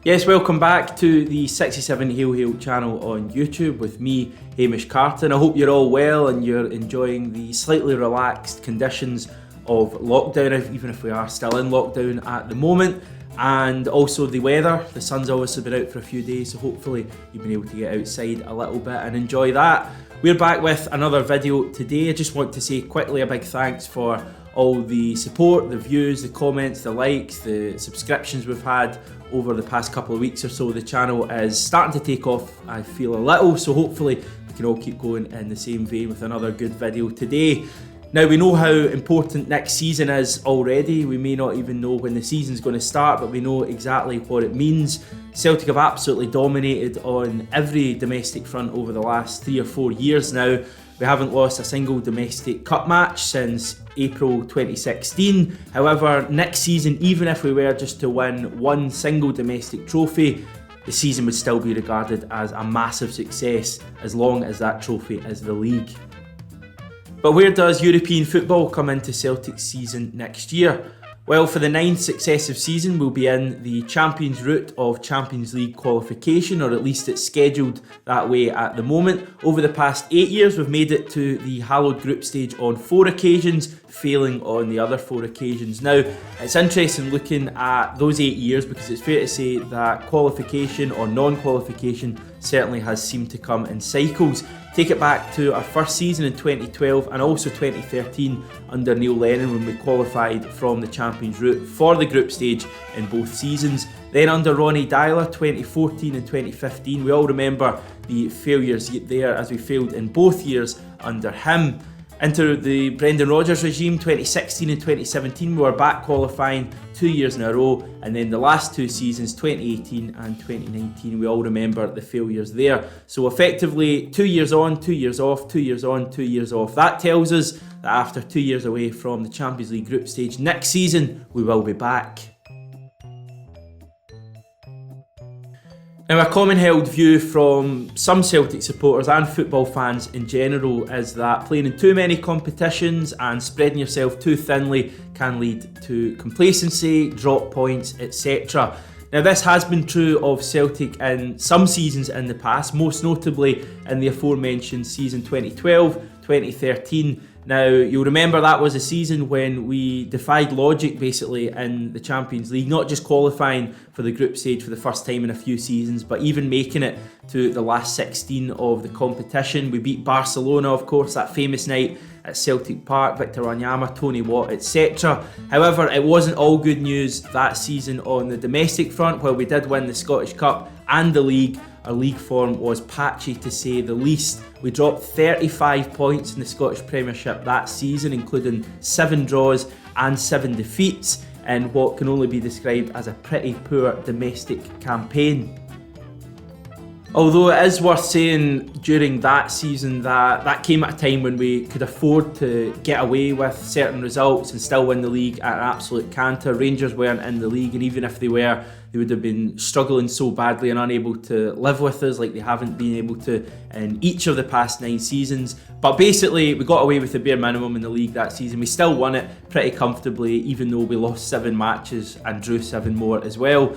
Yes, welcome back to the 67 Hail channel on YouTube with me, Hamish Carton. I hope you're all well and you're enjoying the slightly relaxed conditions of lockdown, even if we are still in lockdown at the moment. And also the weather. The sun's obviously been out for a few days, so hopefully you've been able to get outside a little bit and enjoy that. We're back with another video today. I just want to say quickly a big thanks for all the support, the views, the comments, the likes, the subscriptions we've had over the past couple of weeks or so. The channel is starting to take off, I feel, a little, so hopefully we can all keep going in the same vein with another good video today. Now, we know how important next season is already. We may not even know when the season's going to start, but we know exactly what it means. Celtic have absolutely dominated on every domestic front over the last 3 or 4 years now. We haven't lost a single domestic cup match since April 2016. However, next season, even if we were just to win one single domestic trophy, the season would still be regarded as a massive success as long as that trophy is the league. But where does European football come into Celtic's season next year? Well, for the 9th successive season, we'll be in the Champions route of Champions League qualification, or at least it's scheduled that way at the moment. Over the past 8 years, we've made it to the hallowed group stage on 4 occasions, failing on the other 4 occasions. Now, it's interesting looking at those 8 years because it's fair to say that qualification or non-qualification certainly has seemed to come in cycles. Take it back to our first season in 2012 and also 2013 under Neil Lennon when we qualified from the Champions route for the group stage in both seasons. Then under Ronnie Dyler, 2014 and 2015, we all remember the failures there as we failed in both years under him. Into the Brendan Rodgers regime, 2016 and 2017, we were back qualifying 2 years in a row, and then the last 2 seasons, 2018 and 2019, we all remember the failures there. So effectively, 2 years on, 2 years off, 2 years on, 2 years off. That tells us that after 2 years away from the Champions League group stage, next season we will be back. Now, a common held view from some Celtic supporters and football fans in general is that playing in too many competitions and spreading yourself too thinly can lead to complacency, drop points, etc. Now, this has been true of Celtic in some seasons in the past, most notably in the aforementioned season 2012-2013. Now, you'll remember that was a season when we defied logic basically in the Champions League, not just qualifying for the group stage for the first time in a few seasons, but even making it to the last 16 of the competition. We beat Barcelona, of course, that famous night at Celtic Park, Victor Wanyama, Tony Watt, etc. However, it wasn't all good news that season on the domestic front. While we did win the Scottish Cup and the league, our league form was patchy to say the least. We dropped 35 points in the Scottish Premiership that season, including 7 draws and 7 defeats in what can only be described as a pretty poor domestic campaign. Although it is worth saying during that season that came at a time when we could afford to get away with certain results and still win the league at an absolute canter. Rangers weren't in the league, and even if they were, they would have been struggling so badly and unable to live with us like they haven't been able to in each of the past 9 seasons. But basically, we got away with the bare minimum in the league that season. We still won it pretty comfortably, even though we lost 7 matches and drew 7 more as well.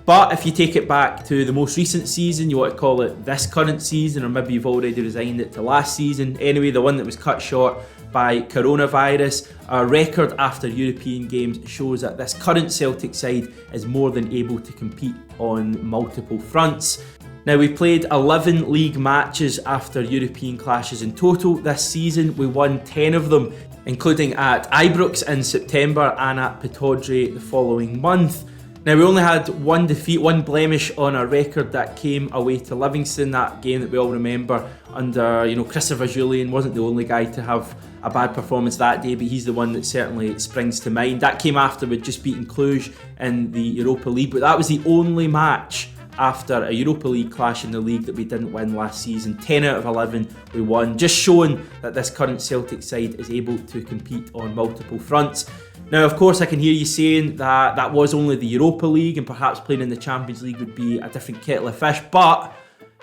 But if you take it back to the most recent season, you want to call it this current season, or maybe you've already resigned it to last season. Anyway, the one that was cut short by coronavirus, our record after European games shows that this current Celtic side is more than able to compete on multiple fronts. Now, we played 11 league matches after European clashes in total this season. We won 10 of them, including at Ibrox in September and at Pittodrie the following month. Now, we only had 1 defeat, 1 blemish on our record that came away to Livingston, that game that we all remember under, Christopher Julian wasn't the only guy to have a bad performance that day, but he's the one that certainly springs to mind. That came after we'd just beaten Cluj in the Europa League, but that was the only match after a Europa League clash in the league that we didn't win last season. 10 out of 11 we won, just showing that this current Celtic side is able to compete on multiple fronts. Now, of course, I can hear you saying that that was only the Europa League and perhaps playing in the Champions League would be a different kettle of fish, but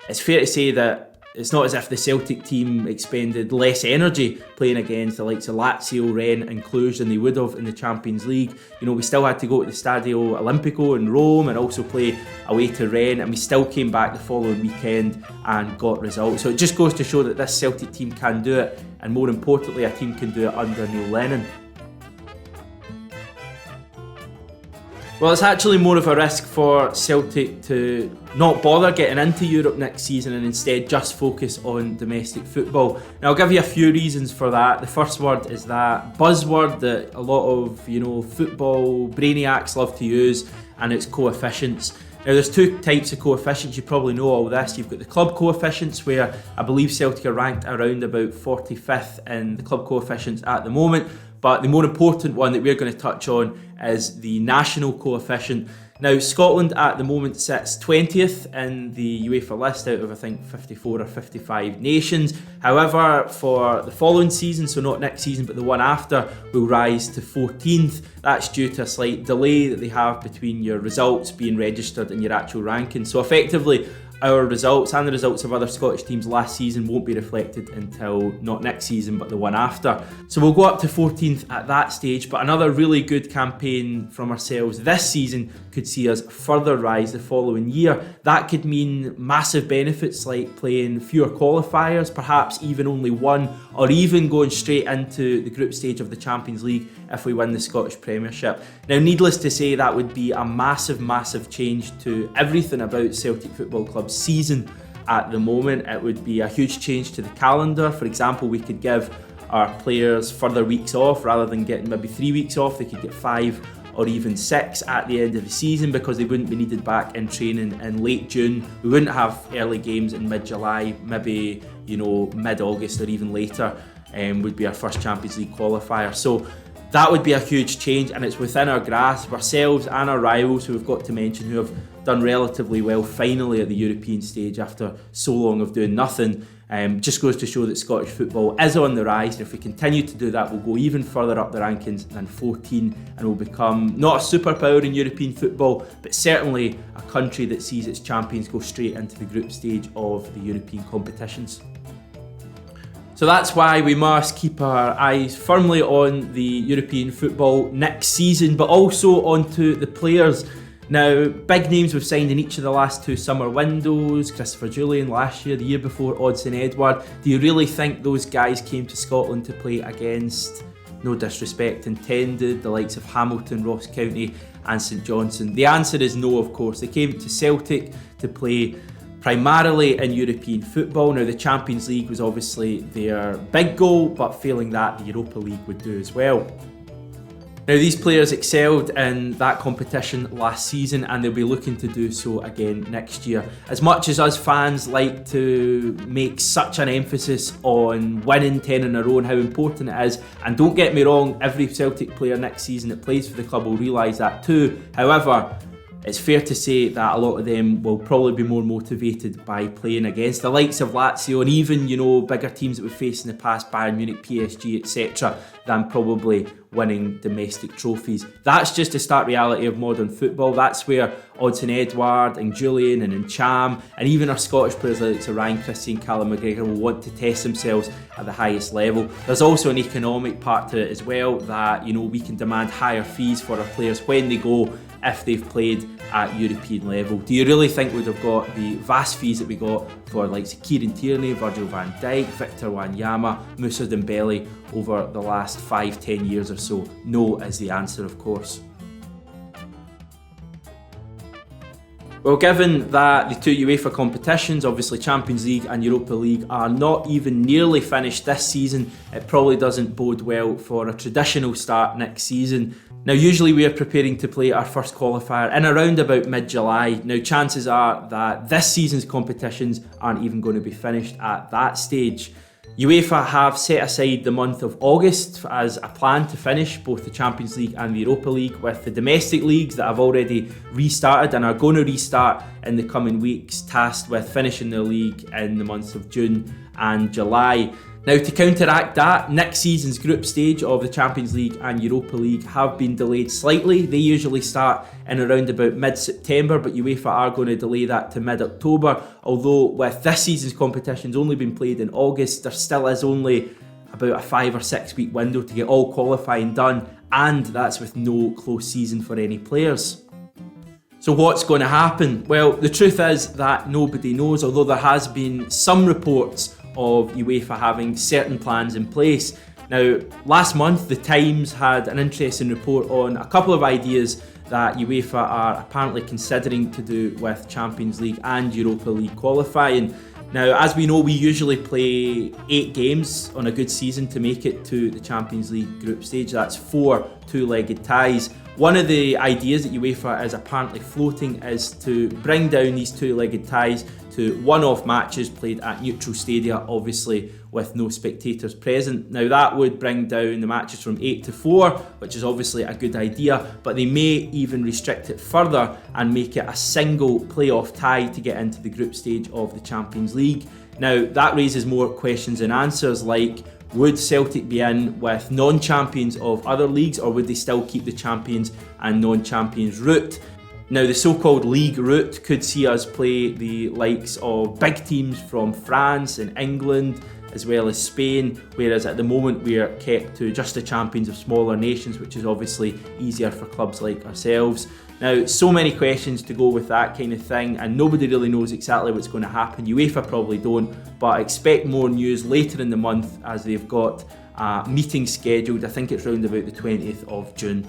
it's fair to say that it's not as if the Celtic team expended less energy playing against the likes of Lazio, Rennes and Cluj than they would have in the Champions League. We still had to go to the Stadio Olimpico in Rome and also play away to Rennes, and we still came back the following weekend and got results. So it just goes to show that this Celtic team can do it, and more importantly, a team can do it under Neil Lennon. Well, it's actually more of a risk for Celtic to not bother getting into Europe next season and instead just focus on domestic football. Now, I'll give you a few reasons for that. The first word is that buzzword that a lot of, football brainiacs love to use, and it's coefficients. Now, there's two types of coefficients. You probably know all this. You've got the club coefficients, where I believe Celtic are ranked around about 45th in the club coefficients at the moment. But the more important one that we're going to touch on is the national coefficient. Now, Scotland at the moment sits 20th in the UEFA list out of, I think, 54 or 55 nations. However, for the following season, so not next season, but the one after, will rise to 14th. That's due to a slight delay that they have between your results being registered and your actual ranking. So effectively, our results and the results of other Scottish teams last season won't be reflected until not next season but the one after. So we'll go up to 14th at that stage, but another really good campaign from ourselves this season could see us further rise the following year. That could mean massive benefits like playing fewer qualifiers, perhaps even only one, or even going straight into the group stage of the Champions League if we win the Scottish Premiership. Now, needless to say, that would be a massive change to everything about Celtic Football Club's season at the moment. It would be a huge change to the calendar. For example, we could give our players further weeks off. Rather than getting maybe 3 weeks off, they could get 5 or even 6 at the end of the season, because they wouldn't be needed back in training in late June. We wouldn't have early games in mid-July, maybe mid-August or even later would be our first Champions League qualifier. So that would be a huge change, and it's within our grasp. Ourselves and our rivals, who we've got to mention, who have done relatively well finally at the European stage after so long of doing nothing, just goes to show that Scottish football is on the rise, and if we continue to do that, we'll go even further up the rankings than 14, and we'll become not a superpower in European football, but certainly a country that sees its champions go straight into the group stage of the European competitions. So that's why we must keep our eyes firmly on the European football next season, but also onto the players. Now, big names we've signed in each of the last 2 summer windows. Christopher Julian last year, the year before Odsonne Edouard. Do you really think those guys came to Scotland to play against, no disrespect intended, the likes of Hamilton, Ross County and St Johnstone? The answer is no, of course. They came to Celtic to play primarily in European football. Now, the Champions League was obviously their big goal, but failing that, the Europa League would do as well. Now, these players excelled in that competition last season, and they'll be looking to do so again next year. As much as us fans like to make such an emphasis on winning 10 in a row and how important it is, and don't get me wrong, every Celtic player next season that plays for the club will realise that too. However, it's fair to say that a lot of them will probably be more motivated by playing against the likes of Lazio and even, bigger teams that we've faced in the past, Bayern Munich, PSG, etc., than probably winning domestic trophies. That's just the stark reality of modern football. That's where Odsonne Edouard and Julian and Ncham and even our Scottish players like Ryan Christie and Callum McGregor will want to test themselves at the highest level. There's also an economic part to it as well, that we can demand higher fees for our players when they go, if they've played at European level. Do you really think we'd have got the vast fees that we got for likes of Kieran Tierney, Virgil van Dijk, Victor Wanyama, Moussa Dembele over the last 5-10 years or so? No is the answer, of course. Well, given that the 2 UEFA competitions, obviously Champions League and Europa League, are not even nearly finished this season, it probably doesn't bode well for a traditional start next season. Now, usually we are preparing to play our first qualifier in around about mid-July. Now, chances are that this season's competitions aren't even going to be finished at that stage. UEFA have set aside the month of August as a plan to finish both the Champions League and the Europa League, with the domestic leagues that have already restarted and are going to restart in the coming weeks tasked with finishing the league in the months of June and July. Now, to counteract that, next season's group stage of the Champions League and Europa League have been delayed slightly. They usually start in around about mid-September, but UEFA are going to delay that to mid-October. Although with this season's competitions only been played in August, there still is only about a 5 or 6 week window to get all qualifying done, and that's with no close season for any players. So what's going to happen? Well, the truth is that nobody knows, although there has been some reports of UEFA having certain plans in place. Now, last month, The Times had an interesting report on a couple of ideas that UEFA are apparently considering to do with Champions League and Europa League qualifying. Now, as we know, we usually play 8 games on a good season to make it to the Champions League group stage. That's 4 two-legged ties. One of the ideas that UEFA is apparently floating is to bring down these two-legged ties to one-off matches played at neutral stadia, obviously with no spectators present. Now, that would bring down the matches from 8 to 4, which is obviously a good idea, but they may even restrict it further and make it a single playoff tie to get into the group stage of the Champions League. Now, that raises more questions than answers, like, would Celtic be in with non-champions of other leagues, or would they still keep the champions and non-champions route? Now, the so-called league route could see us play the likes of big teams from France and England, as well as Spain, whereas at the moment we are kept to just the champions of smaller nations, which is obviously easier for clubs like ourselves. Now, so many questions to go with that kind of thing, and nobody really knows exactly what's going to happen. UEFA probably don't, but expect more news later in the month as they've got a meeting scheduled. I think it's round about the 20th of June.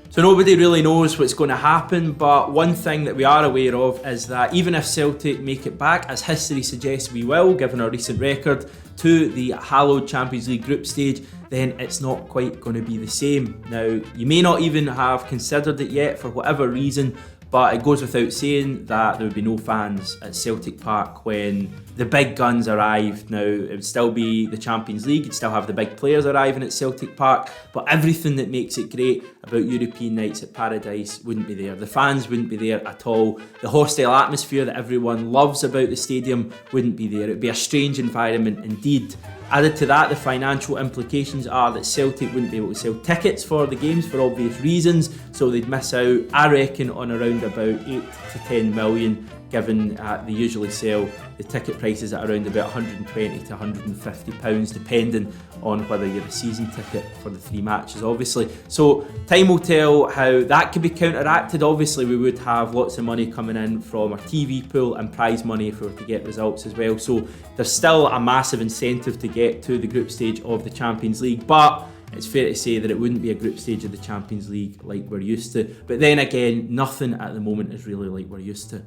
So nobody really knows what's going to happen, but one thing that we are aware of is that even if Celtic make it back, as history suggests we will, given our recent record, to the hallowed Champions League group stage, then it's not quite going to be the same. Now, you may not even have considered it yet for whatever reason, but it goes without saying that there would be no fans at Celtic Park when the big guns arrived. Now, it would still be the Champions League, you'd still have the big players arriving at Celtic Park, but everything that makes it great about European nights at Paradise wouldn't be there. The fans wouldn't be there at all. The hostile atmosphere that everyone loves about the stadium wouldn't be there. It would be a strange environment indeed. Added to that, the financial implications are that Celtic wouldn't be able to sell tickets for the games for obvious reasons, so they'd miss out, I reckon, on around about 8 to 10 million, given they usually sell the ticket prices at around about £120 to £150, depending on whether you're a season ticket for the 3 matches, obviously. So time will tell how that could be counteracted. Obviously, we would have lots of money coming in from our TV pool and prize money if we were to get results as well. So there's still a massive incentive to get to the group stage of the Champions League, but it's fair to say that it wouldn't be a group stage of the Champions League like we're used to. But then again, nothing at the moment is really like we're used to.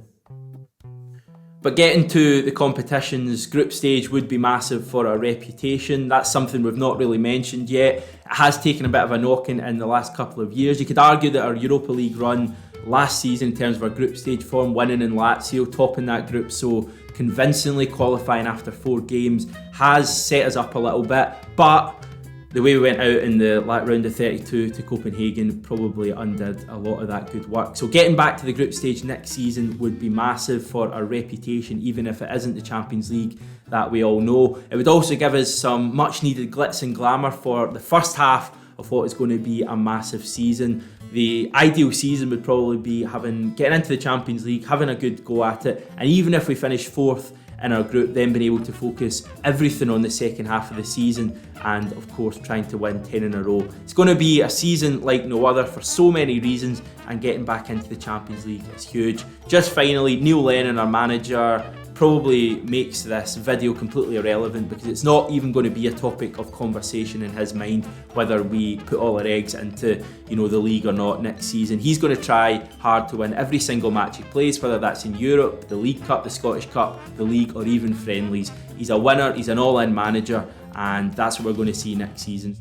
But getting to the competition's group stage would be massive for our reputation. That's something we've not really mentioned yet. It has taken a bit of a knocking in the last couple of years. You could argue that our Europa League run last season in terms of our group stage form, winning in Lazio, topping that group so convincingly, qualifying after 4 games, has set us up a little bit. But the way we went out in the round of 32 to Copenhagen probably undid a lot of that good work. So getting back to the group stage next season would be massive for our reputation, even if it isn't the Champions League that we all know. It would also give us some much needed glitz and glamour for the first half of what is going to be a massive season. The ideal season would probably be getting into the Champions League, having a good go at it, and even if we finish 4th in our group, then being able to focus everything on the second half of the season and of course trying to win 10 in a row. It's going to be a season like no other for so many reasons, and getting back into the Champions League is huge. Just finally, Neil Lennon, our manager, probably makes this video completely irrelevant because it's not even going to be a topic of conversation in his mind whether we put all our eggs into the league or not next season. He's going to try hard to win every single match he plays, whether that's in Europe, the League Cup, the Scottish Cup, the league, or even friendlies. He's a winner, he's an all-in manager, and that's what we're going to see next season.